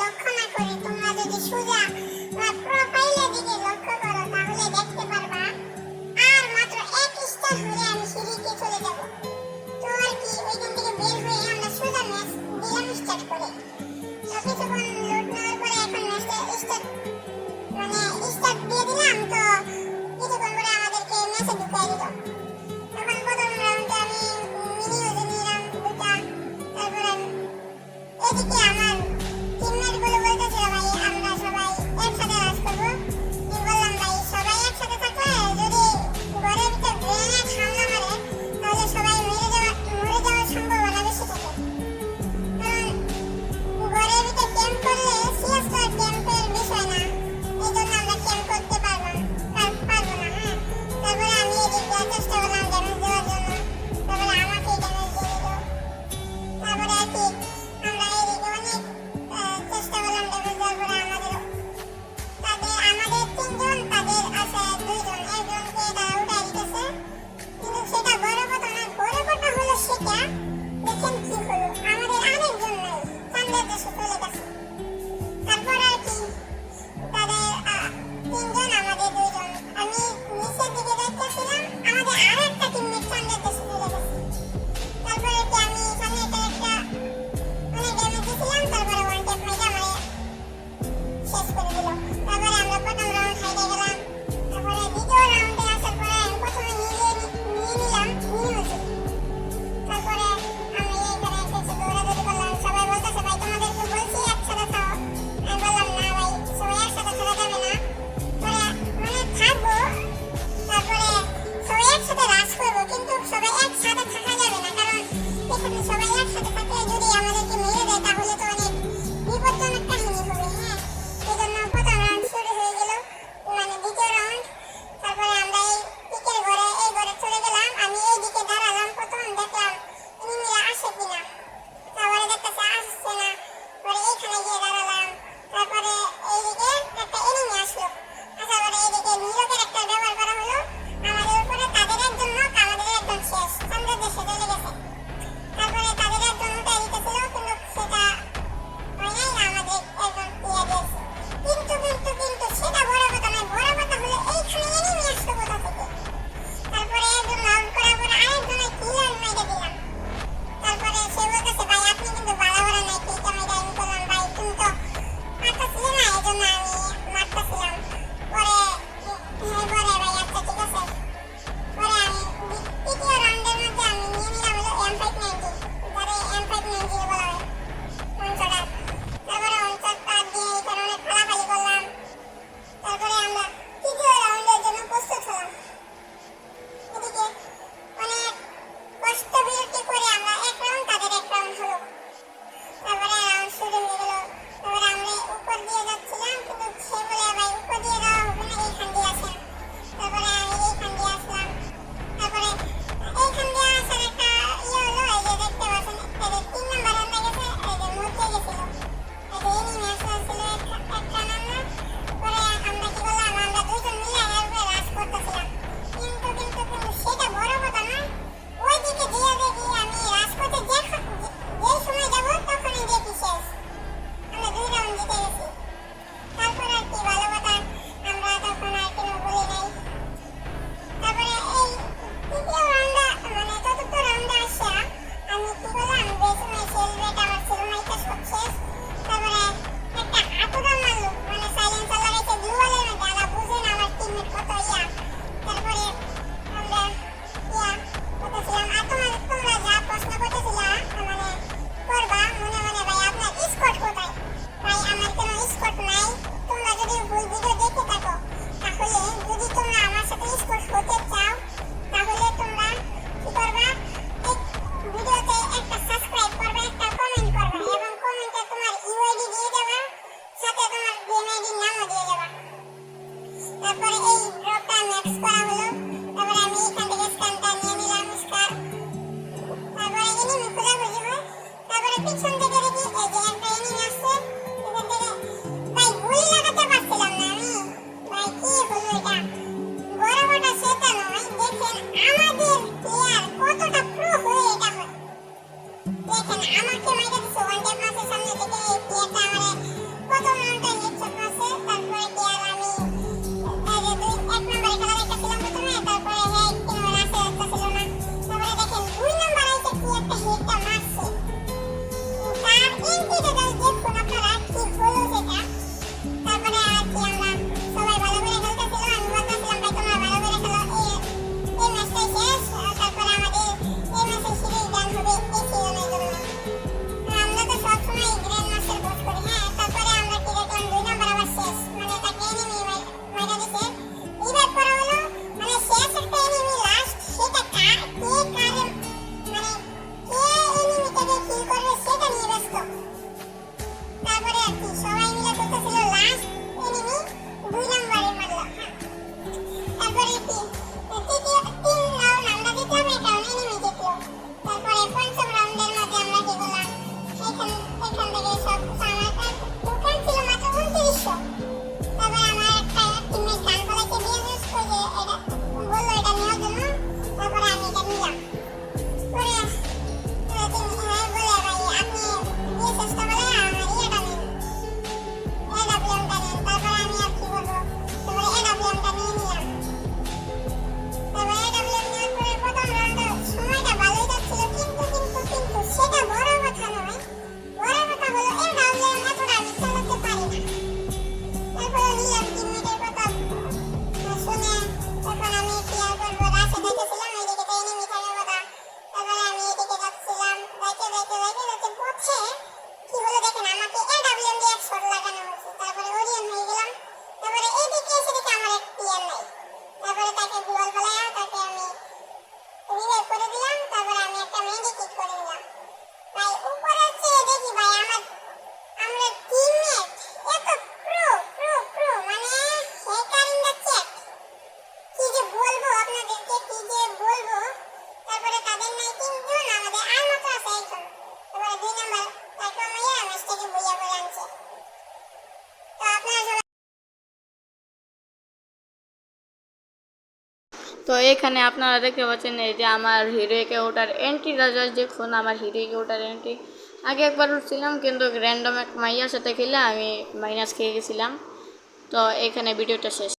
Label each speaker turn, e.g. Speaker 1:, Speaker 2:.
Speaker 1: লক্ষ্য না করি তোমরা যদি সোজা আমার প্রোফাইলের দিকে লক্ষ্য করো তাহলে দেখতে পারবা আর মাত্র এক স্টার হলে আমি সিঁড়িতে চলে যাব। তো আর কি ওইখান থেকে বের হয়ে আমরা সোজা ম্যাচ দিলাম স্টার্ট করে। তো কিছুক্ষণ লোড নেওয়ার পরে এখন ম্যাচটা স্টার্ট স্টার্ট দিয়ে দিলাম। তো কিছুক্ষণ পরে আমাদেরকে ম্যাচে ঢুকিয়ে দিল। তখন প্রথম রাউন্ডে আমি মিনি ইউজে নিলাম দুটা। তারপরে এদিকে আমার টিমমেট গুলো বলতেছিল ভাই আমরা সবাই একসাথে রাজ করবো। আমি বললাম ভাই সবাই একসাথে থাকলে যদি ঘরের ভিতর গ্রেনেড হামলা মারে তাহলে সবাই মরে যাওয়ার সম্ভাবনা বেশি থাকে। কারণ ঘরের ভিতর ক্যাম্প করলে সিএস তো ক্যাম্পের বিষয় না, এই জন্য আমরা ক্যাম্প করতে পারবো না। হ্যাঁ, তারপরে আমি এদিকে চেষ্টা করলাম ড্যামেজ দেওয়ার জন্য। তারপরে আমাকেই ড্যামেজ দিয়ে দিল। তারপরে আর কি আমরা এদিকে অনেক চেষ্টা করলাম ড্যামেজ দেওয়ার পরে আমাদের তিনজন তাদের আছে দুইজন, একজনকে তারা উঠাই দিতেছে। কিন্তু সেটা বড় কথা না, বড় কথা হলো সেটা দেখেন কি হলো আমাদের আরেকজন নাই, চান্দের দেশে চলে গেছে। তারপর আর কি তাদের তিনজন আমাদের দুইজন, আমি নিচের দিকে দেখতেছিলাম আমাদের আরেকটা টিমমেট চান্দের দেশে চলে গেছে। তারপরে কি আমি এখানে একটা অনেক ড্যামেজ দিয়েছিলাম। তারপরে ওয়ান ট্যাপ মেরে আমারে শেষ করে দিল। তারপরে আমরা প্রথম রাউন্ড হাইরে গেলাম। তারপরে দ্বিতীয় রাউন্ডে আসার পরে আমি প্রথমে নিয়ে নিলাম নিউজ। তারপরে আমি এইখানে এসে দৌড়াদৌড়ি করলাম। সবাই বলতেছে ভাই তোমাদেরকে বলছি একসাথে থাকো। আমি বললাম না ভাই সবাই একসাথে থাকা যাবে না, পরে থাকবো। তারপরে সবাই একসাথে রাজ করবো, কিন্তু সবাই একসাথে থাকা যাবে না, কারণ এখানে সবাই একসাথে থাকলে যদি আমাদেরকে মেরে দেয় তাহলে তো অনেক বিপজ্জনক কাহিনী হবে। হ্যাঁ, এই জন্য প্রথম রাউন্ড শুরু হয়ে গেল, দ্বিতীয় রাউন্ড। তারপরে আমরা এই পিকের ঘরে চলে গেলাম। আমি এই দিকে দাঁড়ালাম, প্রথম দেখলাম এনিমিরা আসে কিনা। তারপরে দেখতেছে আসছে না, পরে এইখানে গিয়ে দাঁড়ালাম। তারপরে এইদিকে একটা এনিমি আসলো, আসার পরে এইদিকে নিরকের একটা ব্যবহার করা হলো আমাদের উপরে। তাদের একজন নক, আমাদের একজন শেষ, চান্দের দেশে চলে গেছে। তারপরে তাদের একজন উঠাই দিতেছিল, কিন্তু সেটা হয় নাই, আমাদের একজন দিয়ে দিয়েছে। কিন্তু সেটা বড় কথা নয়, বড় কথা হলো এইখানে এনিমি আসলো কোথা থেকে। তারপরে একজন নক করার পরে আরেকজনের কিলার মেরে দিলাম। তারপরে সে বলতেছে ভাই আপনি কিন্তু বাড়া বাড়া নাই কিলটা মেরে। আমি বললাম ভাই তুমি তো মারতেছিলে না, এই জন্য আমি মারতেছিলাম। পরে ভাই আচ্ছা ঠিক আছে। পরে আমি তৃতীয় রাউন্ডের মধ্যে আমি নিয়ে নিলাম হলো M590, যারে M590 বলা হয়, ওয়ানশটার। তারপরে ওয়ানশটটা দিয়ে এখানে অনেক ফালাফালি করলাম। তারপরে আমরা তৃতীয় রাউন্ডের জন্য প্রস্তুত হলাম। এদিকে অনেক কষ্ট বিরতি করে আমরা এক রাউন্ড, তাদের এক রাউন্ড হলো। তারপরে রাউন্ড শুরু হয়ে গেল। তারপরে আমরা উপর দিয়ে যাচ্ছিলাম, কিন্তু সে বলে ভাই উপর দিয়ে যাওয়া হবে না, এইখান দিয়ে আসেন। তারপরে আমি এইখান দিয়ে আসলাম। তারপরে এইখান দিয়ে আসার একটা হলো, এই যে দেখতে পাচ্ছেন এই যে 3 নাম্বার আমরা গেছে, এই যে মরতে গেছিল, এই যে এনিমি আসছিল একটা নাম্বার। পরে আমরা কি করলাম, আমরা দুইজন মিলে এর উপরে রাশ করতেছিলাম। কিন্তু সেটা বড় কথা না, ওই দিকে দিয়ে দেখি আমি রাশ করতে যেই সময় যাবো তখনই দেখি শেষ, আমরা 2 রাউন্ড জিতে গেছি। তারপর আর কি ভালো কথা, আমরা তখন আর কোনো বলি নাই। তারপরে এই তৃতীয় রাউন্ডে চতুর্থ রাউন্ডে আসা আমি কি করলাম, বেসুমে শেষ বেট আমার ছিল না, এটা সব শেষ। তারপরে একটা হাতুড়া মারলো, সাইলেন্সার লাগাইছে গ্লুয়ালের মধ্যে, আলা বুঝে না আমার টিমমেট কত ইয়া। তারপরে আমরা করতেছিলাম। আর তোমরা যা প্রশ্ন করতেছিলা করবা মনে মনে ভাই আপনার স্কট কোথায়? ভাই আমার কোনো স্কট নাই। তোমরা যদি ফুল ভিডিও দেখে থাকো তাহলে যদি তোমরা আমার সাথে স্কট হতে চাও তাহলে তোমরা কি করবা, এই ভিডিওতে একটা সাবস্ক্রাইব করবা, একটা কমেন্ট করবা, এবং কমেন্টে তোমার ইউআইডি দিয়ে দেবা, সাথে তোমার গেম আইডির নামও দিয়ে দেবা। তারপরে এই ড্রপটা ম্যাক্স করা হলো। তারপরে আমি এখান থেকে স্ক্যানটা নিয়ে নিলাম, স্কার। তারপরে এনিমি খোঁজাখুঁজি হয়। তারপরে পিছন থেকে দেখি এই যে একটা এনিমি আসছে, এখান থেকে ভাই গুলি লাগাতে পারছিলাম না আমি। ভাই কি হলো এটা, বড় বড় সেটা নয়, দেখেন আমাদের প্লেয়ার কতটা প্রো হয়ে এটা হয়। দেখেন আমাকে মাইরে দিচ্ছে ওয়ান ট্যাপ মারছে সামনে থেকে, এই প্লেয়ারটা আমারে প্রথম রাউন্ডে হেডশট মারছে, তারপরে কি আর আমি এক নম্বরে খেলা দেখতেছিলাম প্রথমে, তারপরে হ্যাঁ কোনো রাশে আসতেছিল না, তারপরে দেখেন 2 নম্বর আইসে কি একটা হেডটা মারছে, তার এন্ট্রিটা দেখুন আপনারা কি হলো সেটা। তারপরে আর কি আমরা সবাই ভালো করে খেলতেছিল, আমি বলতেছিলাম ভাই তোমরা ভালো করে খেলো, এই ম্যাচটাই শেষ, তারপরে আমাদের এই ম্যাচের সিরিজ ডান হবে এই সিজনের জন্য। আমরা তো সবসময় গ্র্যান্ড মাস্টার বোস করি, হ্যাঁ। তারপরে আমরা কি দেখলাম 2 নম্বর আবার শেষ, মানে তাকে এনিমি মাইরা দিছে। রিভাইভ করা হলো, মানে শেষ একটা এনিমি লাস্ট, সেটা কে কারে মানে কে এনিমিটাকে কিল করবে সেটা নিয়ে ব্যস্ত। তারপরে আর কি সবাই মিলে করতেছিল লাস্ট এনিমি 2 নম্বরে মারলো, হ্যাঁ। তারপরে কি তৃতীয় 3 রাউন্ড আমরা জিতলাম, এক রাউন্ড এনিমি জিতলো। তারপরে পঞ্চম রাউন্ডের মধ্যে আমরা কি করলাম, এখান থেকে সব আমার টোকেন ছিল মাত্র 2900। তারপরে আমার একটা টিমমেট গান ফলাইছে দিয়ে ইউজ করে এটা বললো এটা নেওয়ার জন্য, তারপরে আমি এটা নিলাম। পরে তিনি বলে ভাই আপনি দিয়ে চেষ্টা করে আমার ইয়েটা নিন, এডাব্লিউএমটা নিন। তারপরে আমি আর কি বলবো, তারপরে এডাব্লিউএমটা নিয়ে নিলাম। তারপরে এডাব্লিউএম নেওয়ার পরে প্রথম রাউন্ডে সময়টা ভালোই যাচ্ছিল, কিন্তু সেটা বড় কথা নয়। বড় কথা হলো এডাব্লিউএম এতটা আমি চালাতে পারি না। তারপরে নিলাম টিমমেটের কথা শুনে, তখন আমি কি আর করবো, রাশে যাইতেছিলাম, ওইদিকে তো এনিমি থাকার কথা। তারপরে আমি এদিকে যাচ্ছিলাম, যাইতে পথে কি হলো দেখেন, আমাকে এডাব্লিউএম দিয়ে এক শট লাগানো হয়েছে, তারপরে ওরিয়ন হয়ে গেলাম। তারপরে এইদিকে এসে দেখি আমার এক প্লেয়ার নাই, তারপরে তাকে গোল ফেলাইয়া তাকে আমি রিভাইভ করে দিলাম, তারপরে আমি একটা মেডিকেট করে নিলাম। ভাই উপরের চেয়ে দেখি ভাই আমরা টিমমেট এত প্রো মানে হ্যাকার ইন দ্য চ্যাট, কি যে বলবো আপনাদেরকে, কি যে বলবো। তারপরে তাদের নাই 3 জন, আমাদের আর মাত্র আছে 1 জন। তারপরে 2 নাম্বার তাকে মাইয়া ম্যাচটাকে বইয়া করে আনছে। তো আপনারা সবাই
Speaker 2: তো এখানে আপনারা দেখতে পাচ্ছেন এই যে আমার হিরোইকে ওঠার এন্ট্রিটা জাস্ট দেখুন, আমার হিরোইকে ওঠার এন্ট্রি। আগে একবার উঠছিলাম কিন্তু র্যান্ডম এক মাইয়ার সাথে খেলে আমি মাইনাস খেয়ে গেছিলাম। তো এখানে ভিডিওটা শেষ।